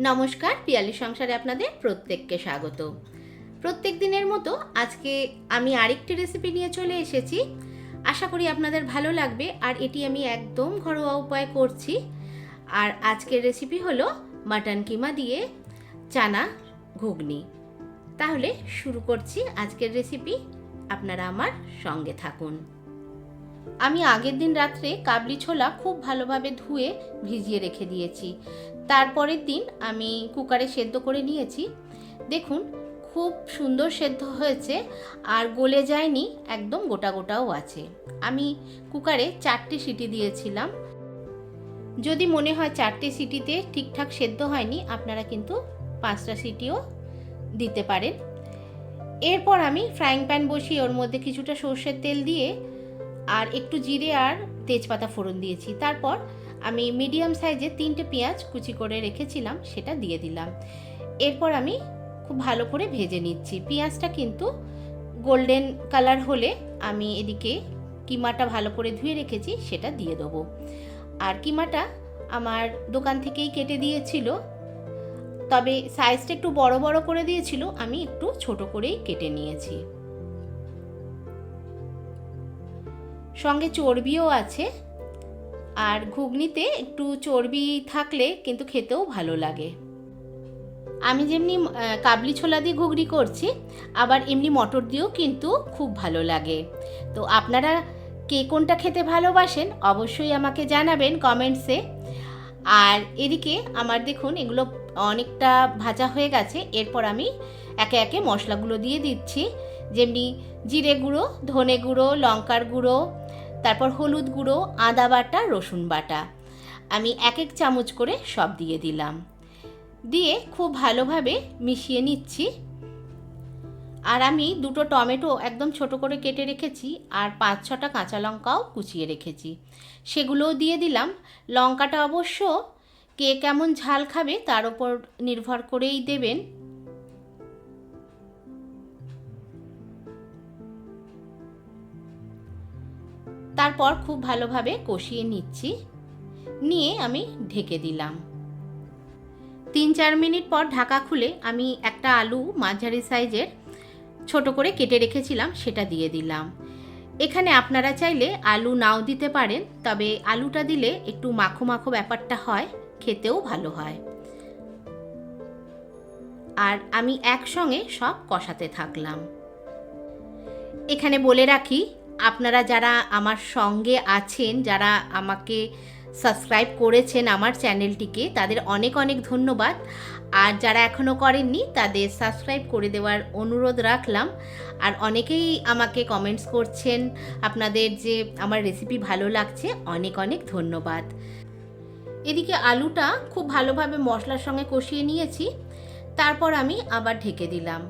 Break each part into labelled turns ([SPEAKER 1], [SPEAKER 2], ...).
[SPEAKER 1] নমস্কার, পিয়ালি সংসারে আপনাদের প্রত্যেককে স্বাগত। প্রত্যেক দিনের মতো আজকে আমি আরেকটি রেসিপি নিয়ে চলে এসেছি। আশা করি আপনাদের ভালো লাগবে। আর এটি আমি একদম ঘরোয়া উপায়ে করছি। আর আজকের রেসিপি হলো মাটন কিমা দিয়ে চানা ঘুগনি। তাহলে শুরু করছি আজকের রেসিপি। আপনারা আমার সঙ্গে থাকুন। আমি আগের দিন রাত্রে কাবলি ছোলা খুব ভালোভাবে ধুয়ে ভিজিয়ে রেখে দিয়েছি। তারপরের দিন আমি কুকারে সেদ্ধ করে নিয়েছি। দেখুন খুব সুন্দর সেদ্ধ হয়েছে আর গলে যায়নি, একদম গোটা গোটাও আছে। আমি কুকারে 4টে সিটি দিয়েছিলাম। যদি মনে হয় 4টে সিটিতে ঠিকঠাক সেদ্ধ হয়নি, আপনারা কিন্তু 5টা সিটিও দিতে পারেন। এরপর আমি ফ্রাইং প্যান বসিয়ে ওর মধ্যে কিছুটা সর্ষের তেল দিয়ে আর একটু জিরে আর তেজপাতা ফোড়ন দিয়েছি। তারপর আমি মিডিয়াম সাইজে 3টে পেঁয়াজ কুচি করে রেখেছিলাম, সেটা দিয়ে দিলাম। এরপর আমি খুব ভালো করে ভেজে নিচ্ছি। পেঁয়াজটা কিন্তু গোল্ডেন কালার হলে আমি এদিকে কিমাটা ভালো করে ধুয়ে রেখেছি সেটা দিয়ে দেবো। আর কিমাটা আমার দোকান থেকেই কেটে দিয়েছিল, তবে সাইজটা একটু বড় বড় করে দিয়েছিল, আমি একটু ছোট করেই কেটে নিয়েছি। সঙ্গে চর্বিও আছে, আর ঘুগনিতে একটু চর্বি থাকলে কিন্তু খেতেও ভালো লাগে। আমি যেমনি কাবলি ছোলা দিয়ে ঘুগনি করছি, আবার এমনি মটর দিয়েও কিন্তু খুব ভালো লাগে। তো আপনারা কে কোনটা খেতে ভালোবাসেন অবশ্যই আমাকে জানাবেন কমেন্টসে। আর এদিকে আমার দেখুন এগুলো অনেকটা ভাজা হয়ে গেছে। এরপর আমি একে একে মশলাগুলো দিয়ে দিচ্ছি, যেমনি জিরে গুঁড়ো, ধনে গুঁড়ো, লঙ্কার গুঁড়ো, তারপর হলুদ গুঁড়ো, আদা বাটা, রসুন বাটা। আমি 1 চামচ করে সব দিয়ে দিলাম, দিয়ে খুব ভালোভাবে মিশিয়ে নিচ্ছি। আর আমি 2টো টমেটো একদম ছোট করে কেটে রেখেছি, আর 5-6টা কাঁচা লঙ্কাও কুচিয়ে রেখেছি, সেগুলোও দিয়ে দিলাম। লঙ্কাটা অবশ্য কে কেমন ঝাল খাবে তার উপর নির্ভর করেই দেবেন। তারপর খুব ভালোভাবে কষিয়ে নিচ্ছি, নিয়ে আমি ঢেকে দিলাম। 3-4 মিনিট পর ঢাকা খুলে আমি একটা আলু মাঝারি সাইজের ছোট করে কেটে রেখেছিলাম সেটা দিয়ে দিলাম। এখানে আপনারা চাইলে আলু নাও দিতে পারেন, তবে আলুটা দিলে একটু মাখো মাখো ব্যাপারটা হয়, খেতেও ভালো হয়। আর আমি একসঙ্গে সব কষাতে থাকলাম। এখানে বলে রাখি, আপনারা যারা আমার সঙ্গে আছেন, যারা আমাকে সাবস্ক্রাইব করেছেন আমার চ্যানেলটিকে, তাদের অনেক অনেক ধন্যবাদ। আর যারা এখনও করেননি তাদের সাবস্ক্রাইব করে দেওয়ার অনুরোধ রাখলাম। আর অনেকেই আমাকে কমেন্টস করছেন আপনাদের যে আমার রেসিপি ভালো লাগছে, অনেক অনেক ধন্যবাদ। এদিকে আলুটা খুব ভালোভাবে মশলার সঙ্গে কষিয়ে নিয়েছি। তারপর আমি আবার ঢেকে দিলাম।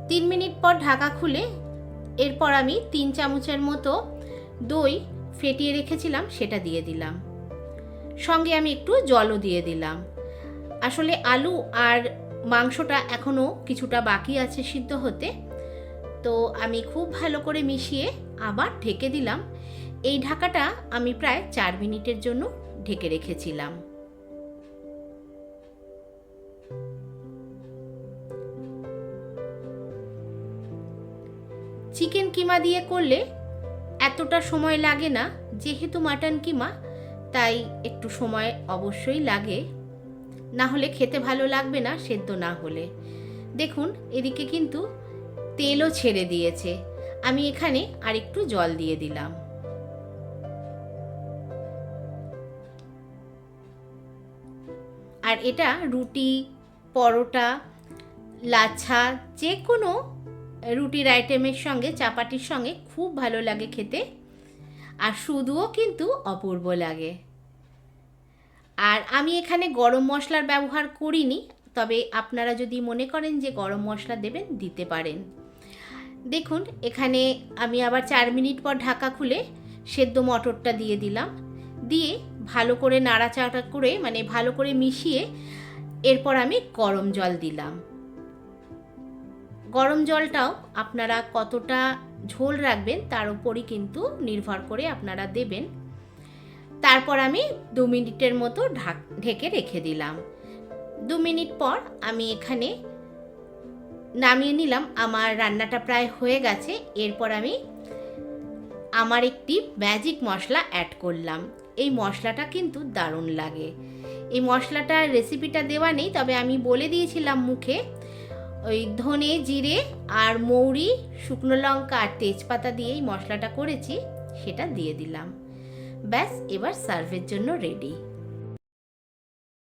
[SPEAKER 1] 3 মিনিট পর ঢাকা খুলে এরপর আমি 3 চামচের মতো দই ফেটিয়ে রেখেছিলাম সেটা দিয়ে দিলাম। সঙ্গে আমি একটু জলও দিয়ে দিলাম। আসলে আলু আর মাংসটা এখনও কিছুটা বাকি আছে সিদ্ধ হতে, তো আমি খুব ভালো করে মিশিয়ে আবার ঢেকে দিলাম। এই ঢাকাটা আমি প্রায় 4 মিনিটের জন্য ঢেকে রেখেছিলাম। চিকেন কিমা দিয়ে করলে এতটা সময় লাগে না, যেহেতু মাটন কিমা তাই একটু সময় অবশ্যই লাগে, না হলে খেতে ভালো লাগবে না সেদ্ধ না হলে। দেখুন এদিকে কিন্তু তেলও ছেড়ে দিয়েছে। আমি এখানে আর একটু জল দিয়ে দিলাম। আর এটা রুটি, পরোটা, লাচ্ছা, যে কোনো রুটির আইটেমের সঙ্গে, চাপাটির সঙ্গে খুব ভালো লাগে খেতে। আর শুধুও কিন্তু অপূর্ব লাগে। আর আমি এখানে গরম মশলার ব্যবহার করিনি, তবে আপনারা যদি মনে করেন যে গরম মশলা দেবেন দিতে পারেন। দেখুন এখানে আমি আবার 4 মিনিট পর ঢাকা খুলে সেদ্ধ মটরটা দিয়ে দিলাম, দিয়ে ভালো করে নাড়াচাড়া করে মানে ভালো করে মিশিয়ে এরপর আমি গরম জল দিলাম। গরম জলটাও আপনারা কতটা ঝোল রাখবেন তার উপরই কিন্তু নির্ভর করে আপনারা দেবেন। তারপর আমি 2 মিনিটের মতো ঢেকে রেখে দিলাম। 2 মিনিট পর আমি এখানে নামিয়ে নিলাম। আমার রান্নাটা প্রায় হয়ে গেছে। এরপর আমি আমার একটি ম্যাজিক মশলা অ্যাড করলাম। এই মশলাটা কিন্তু দারুণ লাগে। এই মশলাটার রেসিপিটা দেওয়া নেই, তবে আমি বলে দিয়েছিলাম মুখে। ওই ধনে, জিরে আর মৌরি, শুকনো লঙ্কা আর তেজপাতা দিয়ে এই মশলাটা করেছি, সেটা দিয়ে দিলাম। ব্যাস, এবার সার্ভের জন্য রেডি।